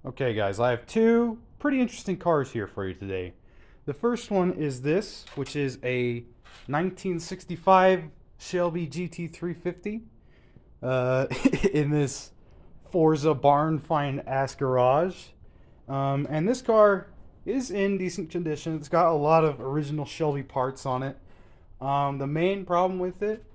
Okay, guys, I have two pretty interesting cars here for you today. The first one is this, which is a 1965 Shelby GT350 in this Forza barn find ass garage. And this car is in decent condition. It's got a lot of original Shelby parts on it. The main problem with it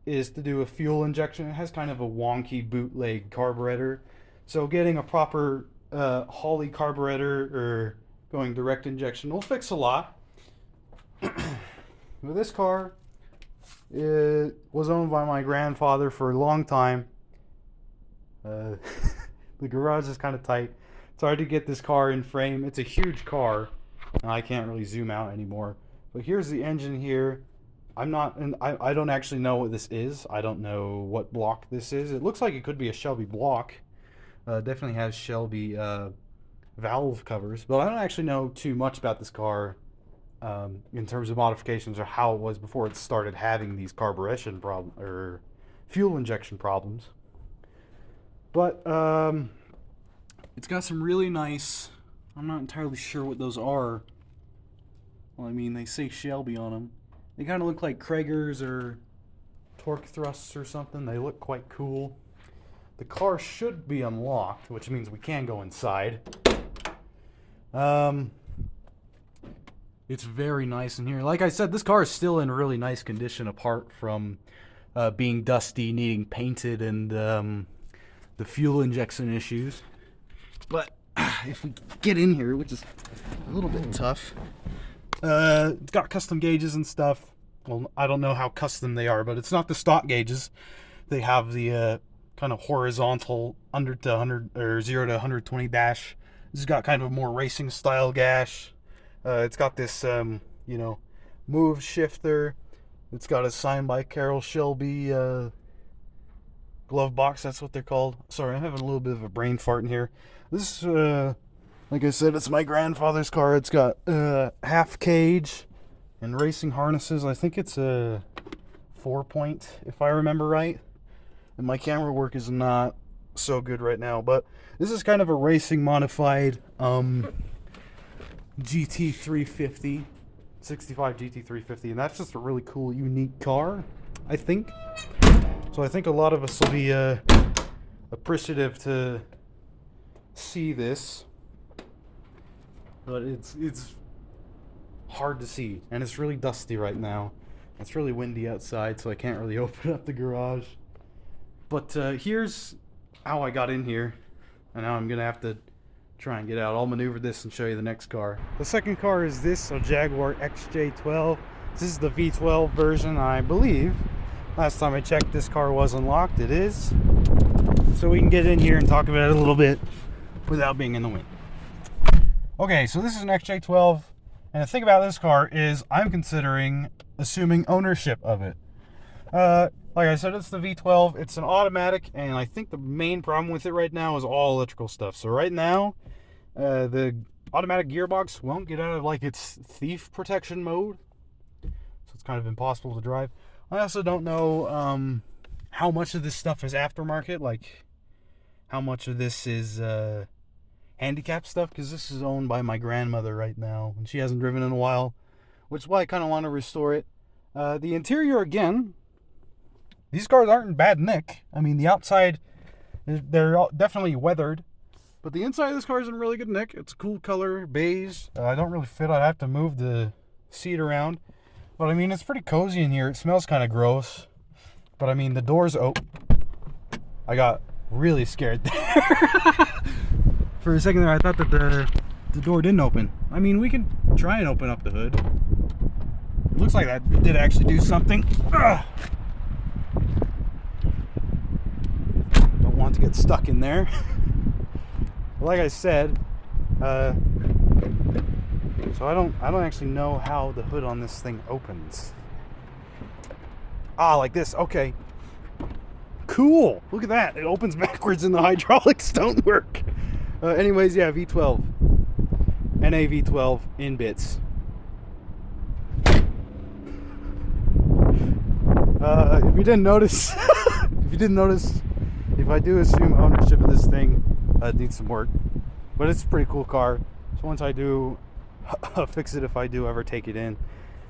is to do a fuel injection. It has kind of a wonky bootleg carburetor. So getting a proper Holley carburetor or going direct injection will fix a lot. But this car, it was owned by my grandfather for a long time. Uh, the garage is kind of tight. It's hard to get this car in frame. It's a huge car, and I can't really zoom out anymore. But here's the engine here. I don't actually know what this is. I don't know what block this is. It looks like it could be a Shelby block. Definitely has Shelby valve covers, but I don't actually know too much about this car in terms of modifications or how it was before it started having these carburation problem or fuel injection problems. But it's got some really nice. I'm not entirely sure what those are. Well, I mean, they say Shelby on them. They kind of look like Kragers or torque thrusts or something. They look quite cool. The car should be unlocked, which means we can go inside. It's very nice in here. Like I said, this car is still in really nice condition apart from being dusty, needing painted, and the fuel injection issues. But if we get in here, which is a little bit tough, it's got custom gauges and stuff. Well, I don't know how custom they are, but it's not the stock gauges. They have the kind of horizontal under to 100 or 0 to 120 dash. This has got kind of a more racing style gash. It's got this move shifter. It's got a signed by Carroll Shelby glove box. That's what they're called. Sorry, I'm having a little bit of a brain fart in here. This like I said, it's my grandfather's car. It's got half cage and racing harnesses. I think it's a 4-point, if I remember right. And my camera work is not so good right now, but this is kind of a racing modified GT350, 65 GT350, and that's just a really cool, unique car, I think. So I think a lot of us will be appreciative to see this, but it's hard to see, and it's really dusty right now. It's really windy outside, so I can't really open up the garage. But here's how I got in here, and now I'm gonna have to try and get out. I'll maneuver this and show you the next car. The second car is this, a Jaguar XJ12. This is the V12 version, I believe. Last time I checked, this car was unlocked. It is. So we can get in here and talk about it a little bit without being in the wind. Okay, so this is an XJ12, and the thing about this car is I'm considering assuming ownership of it. Like I said, it's the V12. It's an automatic, and I think the main problem with it right now is all electrical stuff. So right now, the automatic gearbox won't get out of like its thief protection mode, so it's kind of impossible to drive. I also don't know how much of this stuff is aftermarket, like how much of this is handicap stuff, because this is owned by my grandmother right now, and she hasn't driven in a while, which is why I kind of want to restore it. The interior, again, these cars aren't in bad nick. I mean, the outside, they're definitely weathered, but the inside of this car is in really good nick. It's a cool color, beige. I don't really fit. I'd have to move the seat around. But, I mean, it's pretty cozy in here. It smells kind of gross. But, I mean, the doors open. I got really scared there. For a second there, I thought that the door didn't open. I mean, we can try and open up the hood. It looks like that did actually do something. Ugh. Don't want to get stuck in there. Like I said, so I don't actually know how the hood on this thing opens. Ah, like this. Okay. Cool. Look at that. It opens backwards and the hydraulics don't work. Anyways, yeah, V12. NA V12 in bits. If you didn't notice, if I do assume ownership of this thing, it needs some work. But it's a pretty cool car. So once I do fix it, if I do ever take it in,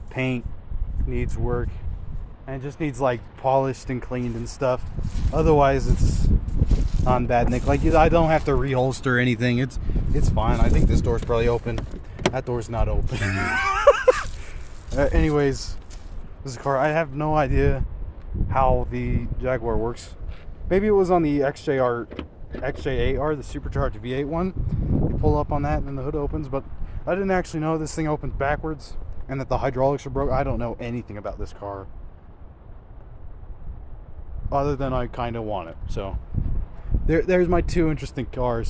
paint needs work, and it just needs like polished and cleaned and stuff. Otherwise, it's on bad nick. Like, I don't have to reholster anything. It's fine. I think this door's probably open. That door's not open. Anyways, this is a car. I have no idea how the Jaguar works. Maybe it was on the XJ8R, the supercharged V8 one. You pull up on that and then the hood opens, but I didn't actually know this thing opens backwards and that the hydraulics are broke. I don't know anything about this car other than I kind of want it. So there's my two interesting cars.